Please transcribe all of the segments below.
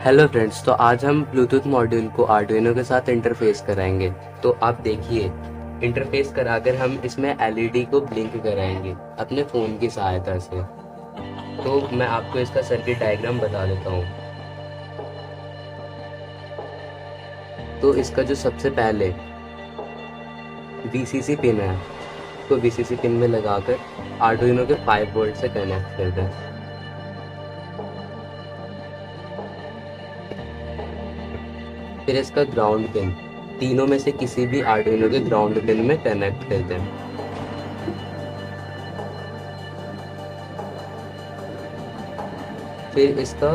Hello friends, तो आज हम ब्लूटूथ मॉड्यूल को आर्डुइनो के साथ इंटरफेस कराएंगे। तो आप देखिए, इंटरफेस कराकर हम इसमें एलईडी को ब्लिंक कराएंगे अपने फ़ोन की सहायता से। तो मैं आपको इसका सर्किट डायग्राम बता देता हूँ। तो इसका जो सबसे पहले वीसीसी पिन है, तो वीसीसी पिन में लगाकर आर्डुइनो के 5 वोल्ट से कनेक्ट कर दें। फिर इसका ग्राउंड पिन तीनों में से किसी भी आर्डुइनो के ग्राउंड पिन में कनेक्ट कर दें। फिर इसका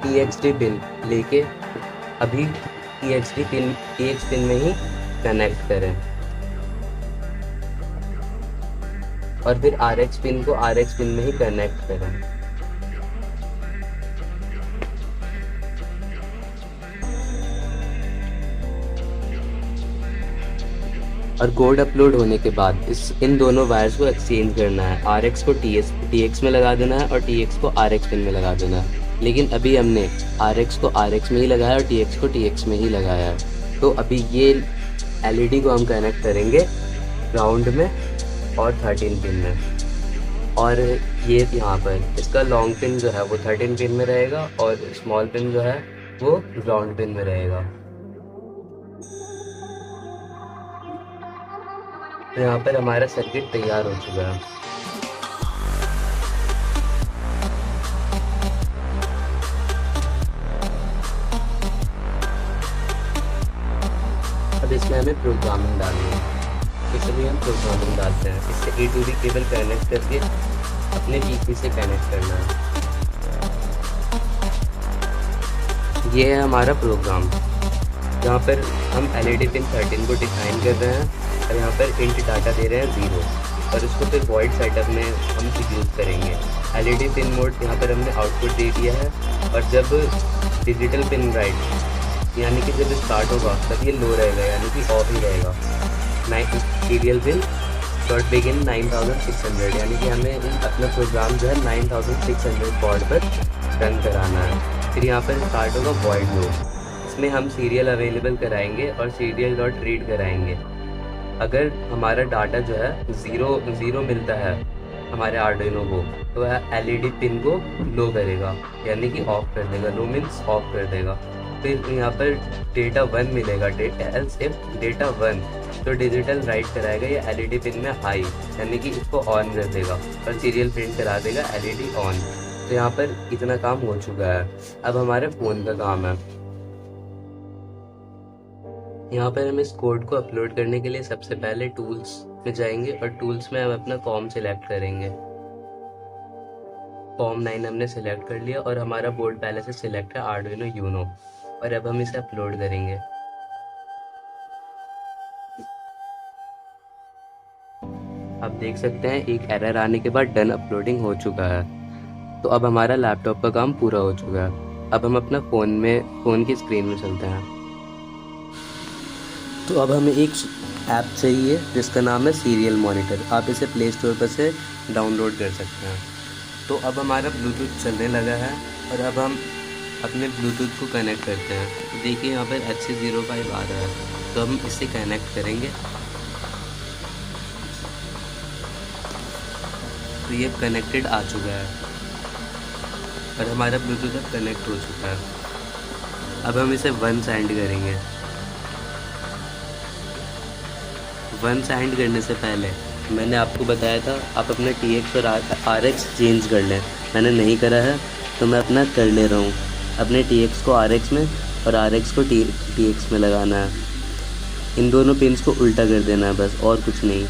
टीएक्सडी पिन लेके अभी टीएक्स पिन में ही कनेक्ट करें, और फिर आरएक्स पिन को आरएक्स पिन में ही कनेक्ट करें। और कोड अपलोड होने के बाद इन दोनों वायर्स को एक्सचेंज करना है। आरएक्स को टीएक्स में लगा देना है और टीएक्स को आरएक्स पिन में लगा देना है। लेकिन अभी हमने आरएक्स को आरएक्स में ही लगाया और टीएक्स को टीएक्स में ही लगाया है। तो अभी ये एलईडी को हम कनेक्ट करेंगे ग्राउंड में और 13 पिन में। और ये यहाँ पर इसका लॉन्ग पिन जो है वो 13 पिन में रहेगा और स्मॉल पिन जो है वो ग्राउंड पिन में रहेगा। तो यहाँ पर हमारा सर्किट तैयार हो चुका है। अब इसमें हमें प्रोग्रामिंग डालनी है, इसलिए हम प्रोग्रामिंग डालते हैं। इससे ए टू डी केबल कनेक्ट करके अपने पीसी से कनेक्ट करना है। ये है हमारा प्रोग्राम, जहाँ पर हम एलईडी पिन 13 को डिफाइन कर रहे हैं और यहाँ पर इंट डाटा दे रहे हैं 0, और उसको फिर वॉइड सेटअप में हम यूज़ करेंगे। एलईडी पिन मोड यहाँ पर हमने आउटपुट दे दिया है, और जब डिजिटल पिन राइट यानी कि जब स्टार्ट होगा तब ये लो रहेगा, यानी कि ऑफ ही रहेगा। सीरियल पिन डॉट बिगिन 9600, यानी कि हमें अपना प्रोग्राम जो है 9600 पॉड पर रन कराना है। फिर यहाँ पर स्टार्ट होगा वॉइड लो, इसमें हम सीरियल अवेलेबल कराएंगे और सीरियल डॉट रीड कराएंगे। अगर हमारा डाटा जो है ज़ीरो मिलता है हमारे आर्डुइनो को, तो वह एलईडी पिन को लो करेगा, यानी कि ऑफ कर देगा। लो मीन्स ऑफ कर देगा। फिर यहाँ पर डेटा 1 मिलेगा, एल्स इफ डेटा 1, तो डिजिटल राइट कराएगा ये एलईडी पिन में हाई, यानी कि इसको ऑन कर देगा, और सीरियल प्रिंट करा देगा एलईडी ऑन। तो यहाँ पर इतना काम हो चुका है। अब हमारे फ़ोन का काम है। यहाँ पर हम इस कोड को अपलोड करने के लिए सबसे पहले टूल्स में जाएंगे, और टूल्स में हम अपना कॉम सिलेक्ट करेंगे। कॉम 9 हमने सिलेक्ट कर लिया, और हमारा बोर्ड पहले से सिलेक्ट है आर्डुइनो यूनो, और अब हम इसे अपलोड करेंगे। आप देख सकते हैं एक एरर आने के बाद डन अपलोडिंग हो चुका है। तो अब हमारा लैपटॉप का काम पूरा हो चुका है। अब हम अपना फ़ोन की स्क्रीन में चलते हैं। तो अब हमें एक ऐप चाहिए जिसका नाम है सीरियल मॉनिटर। आप इसे प्ले स्टोर पर से डाउनलोड कर सकते हैं। तो अब हमारा ब्लूटूथ चलने लगा है, और अब हम अपने ब्लूटूथ को कनेक्ट करते हैं। तो देखिए यहाँ पर HC05 आ रहा है, तो हम इसे कनेक्ट करेंगे। तो ये कनेक्टेड आ चुका है, और हमारा ब्लूटूथ अब कनेक्ट हो चुका है। अब हम इसे 1 सेंड करेंगे। 1 सेंड करने से पहले मैंने आपको बताया था आप अपना TX और RX चेंज कर लें। मैंने नहीं करा है, तो मैं अपना कर ले रहा हूँ। अपने TX को RX में और RX को TX में लगाना है। इन दोनों पिन्स को उल्टा कर देना है बस, और कुछ नहीं।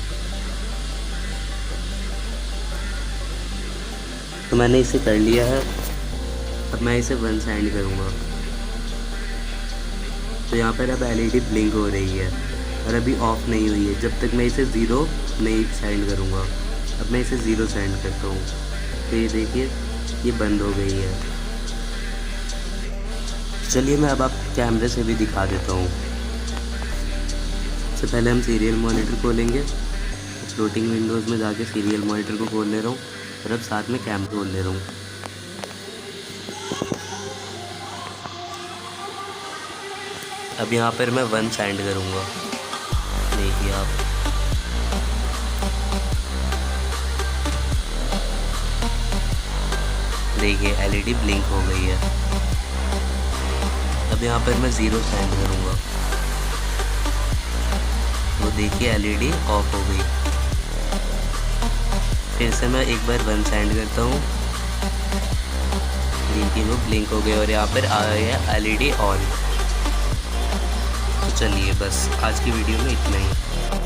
तो मैंने इसे कर लिया है। अब मैं इसे 1 सेंड करूँगा। तो यहाँ पर अब एलईडी ब्लिंक हो रही है, और अभी ऑफ नहीं हुई है जब तक मैं इसे 0 नहीं सेंड करूँगा। अब मैं इसे 0 सेंड करता हूँ, तो ये देखिए ये बंद हो गई है। चलिए मैं अब आपको कैमरे से भी दिखा देता हूँ। सबसे पहले हम सीरियल मॉनिटर खोलेंगे। फ्लोटिंग विंडोज़ में जाके सीरियल मॉनिटर को खोल ले रहा हूँ, और अब साथ में कैमरा खोल ले रहा हूँ। अब यहाँ पर मैं 1 सेंड करूँगा, देखिए आप। देखिए एलईडी ब्लिंक हो गई है। अब यहाँ पर मैं 0 सेंड करूँगा, तो देखिए एलईडी ऑफ हो गई। फिर से मैं एक बार 1 सेंड करता हूँ, देखिए वो ब्लिंक हो गई और यहाँ पर आ गया एलईडी ऑन। तो चलिए बस आज की वीडियो में इतना ही।